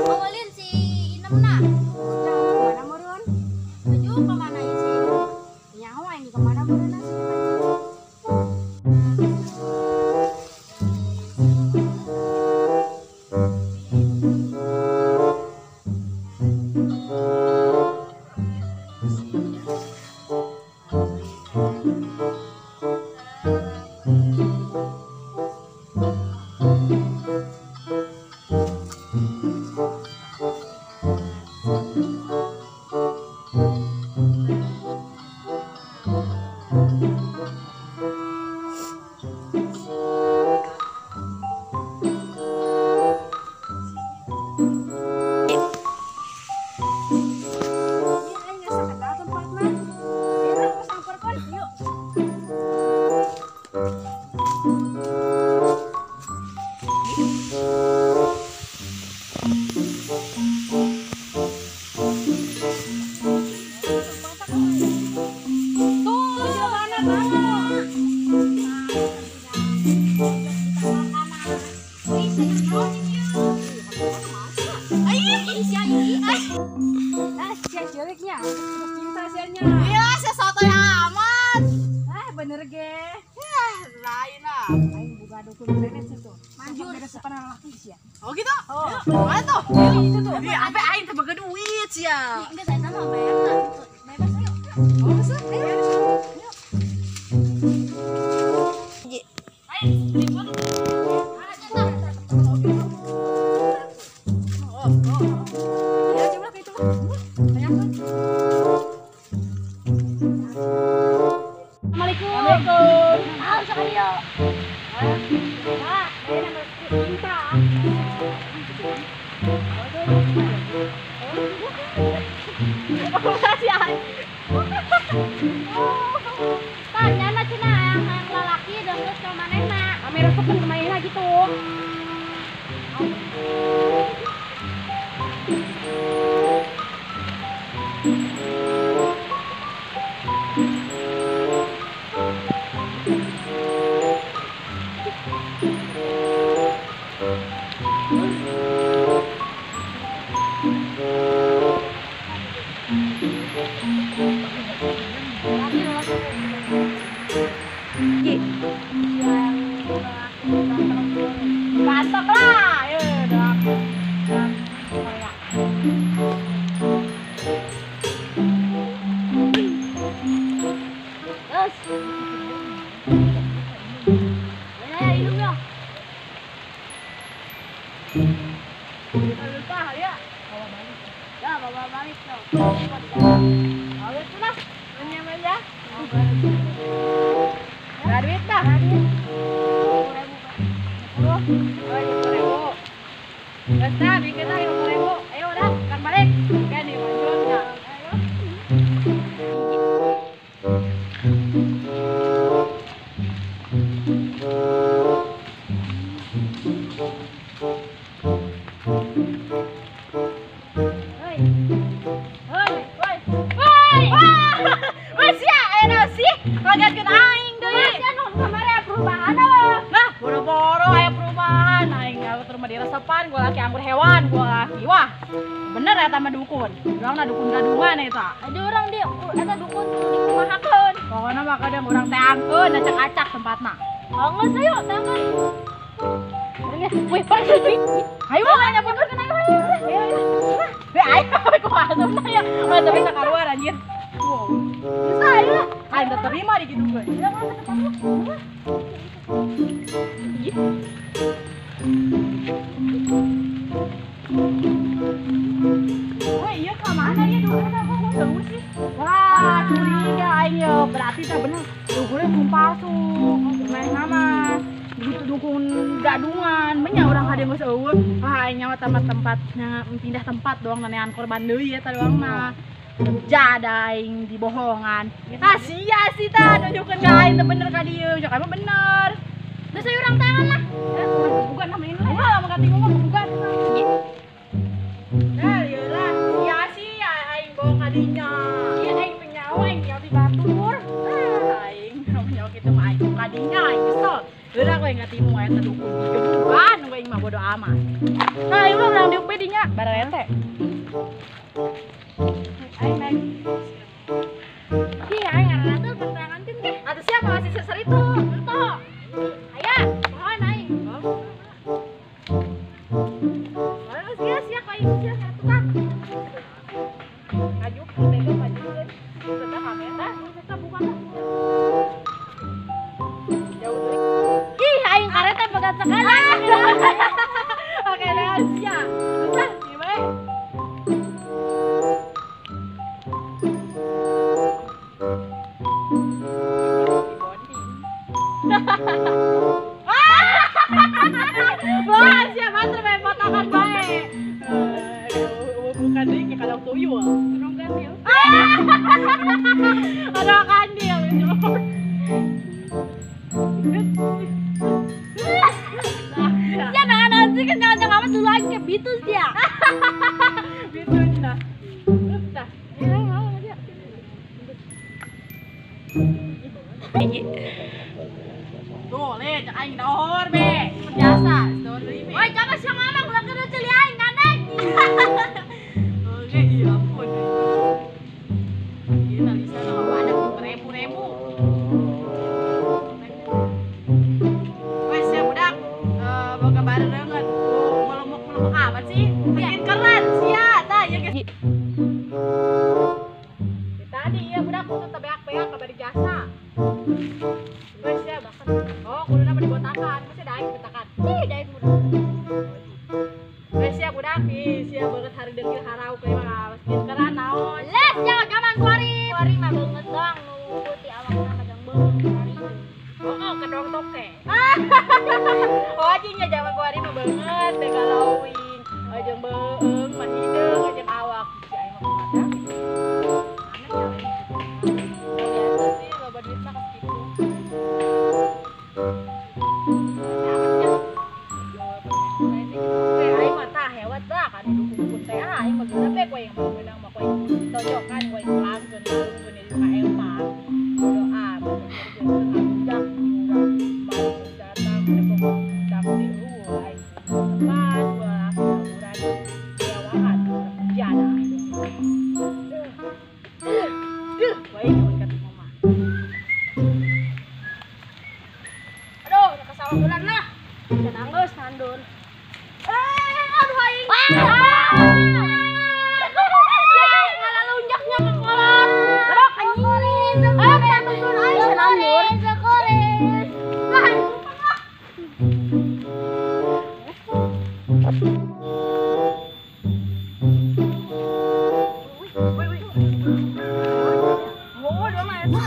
Awalin si Inem na. Kemana murun? Tuju kemana ya si Inem? Nyawa ini kemana murun nasi? Iya, sesuatu yang aman. Bener ge. Lain lah. Aing buka dukun beres itu. Manjur sepanah laki sih ya. Oh gitu? Oh. Mana tuh? Itu tuh. Iya, apa aing teu boga duit sih ya. Enggak saya sama bayar lah. Bebas yuk. Oh, masa? Ayo. Yuk. Ayo, telepon. Ya coba kayak itu mah. Bayangkan. Assalamualaikum. Ah, sekali yuk. Nah, ini nomor kita. Tanya lah cina yang lelaki deket ke mana nak? Kami resepen kemarin lagi tuh. Mantap lah, ya udah. Terus, ya hidup ya. Lupa ya. Ya, bawa balik dong. Oh itu lah, aja. Gak duit dah. sepan, gua laki anggur hewan, gua laki. Wah, bener ya sama dukun. Orang na dukun gadungan eta. Ada orang dia eta dukun di kumahakeun. Pokoknya mah kadang orang teh angkeun, acak-acak tempatna. Anggeus ayo tangan. Wih, pergi. Ayo nanya bener kan ayo. Ayo, kok asupna ya. Masa bisa keluar anjir. Wow. Bisa ayo. Aing teu terima di kitu gue. Ya mana tempatnya? Oh iya kemana ya dulu tahu sih? Wah curiga aing ya berarti teh bener dukunnya belum palsu. Main nama gitu dukun gadungan, banyak orang ada yang geus eueuh. Ah aing nyawa tempatnya pindah tempat doang nenean korban deui ya tadi doang mah. Jada aing dibohongan. Ah sia sih tah nunjukeun ka aing teh bener ka dieu, cok emang bener. Terus ayo orang tangan lah. Bukan namanya lah. Wah, mau katimu mah bukan. Nah, iyalah. Iya sih, aing bawa kadinya. Iya, aing penyawa, aing nyawa di batur. Aing nyawa kitu mah aing kadinya, aing kesel. Heula kowe ngatimu aya terdukun digebukan, kowe aing mah bodo amat. Nah, aing mah urang diuk dinya, barete. Aing. Iya, aing ngaranna teh pentangan teh teh. Atuh siapa masih seser itu? Entoh. Aya, mohon aing. Sia kayak sia tukang. Ngajuk tega majukeun. Tetep kamera, tetep buka. Jauh deui. Ih, aing kareta pegat sekali. Oke, dah sia. Susah, gimana? Wah, siapa terbaik potongan baik. Bukan deh, kayak kalau tuyul. Burung gandil. Ada kandil. Ya nah nanti kan jangan amat dulu aja bitus dia. Bitus dah. Dah. Ya, mau dia. Tuh, le, cak aing dohor be. Biasa, dohor deui be. Woi, jangan siang anak ulah kena celi aing gandeng. Oke, iya ampun. Ini Lisa nama ada beribu-ribu. Wes ya budak, boga barengan. Melumuk amat sih? Bikin keren sia, tah ya guys. Tadi ya budak kudu teh beak-beak kabar jasa. Wes ya bahkan. Oh, kudu nama dibotakan, masih daek dibetakan. Ih, daek budak. Wes ya budak, sia banget hari deui harau ke mah bikin keren naon. Les jangan zaman kuari. Kuari mah beungeut doang nu putih awakna majang beung kuari. Oh, kedong toke. Oh, anjingnya jaman kuari mah banget teh galauing. Ajeng beung, mah hideung, ajeng awak. Si aing mah kumaha? Aneh ya. Biasa sih loba duit mah kos kitu. Aing mah tah hewat dah kan dukun-dukun teh aing mah geuna bae kowe yang menang mah kowe tojokan kowe langsung dukun di ka empang. Doa berjaya datang tepung dapur aing tempat gua lakukan dewahan jana. Kowe nyuwun ka mama. Aduh, kesawah bulan lah. Jangan geus nandur. Aduh aing. Ngala lunjaknya ke kolot. Terus anjing. Tandun aing nandur. Sekores. Lah. Oh, dong eta.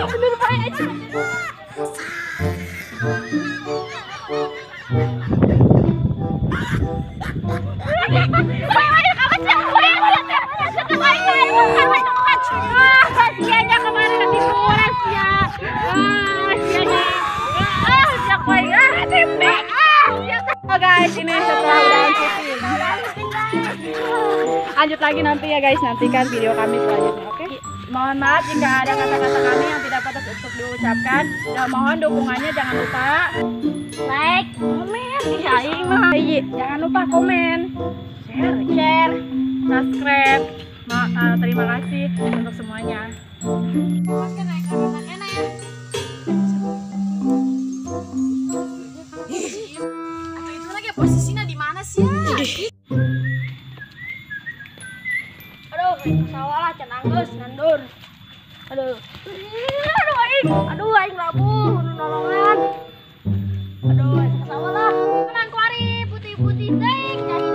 Bener bae aja. Sianya kemarin lagi murah sia. Sianya. Siak kowe. Tempe. Guys, ini setelah udah syuting. Lanjut lagi nanti ya guys, nantikan video kami selanjutnya, oke? Mohon maaf jika ada kata-kata kami yang tidak pantas untuk diucapkan. Dan mohon dukungannya jangan lupa like, komen, aing mah. Jangan lupa komen, share, subscribe. Terima kasih untuk semuanya. Makan naik karena enak ya. Atau itu lagi posisinya di mana sih ya? Aduh, sawah lah, can anggeus, nandur. Aduh, aing labuh, nolongan. Aduh, sawah lah. Tenang kuari putih-putih teh, jadi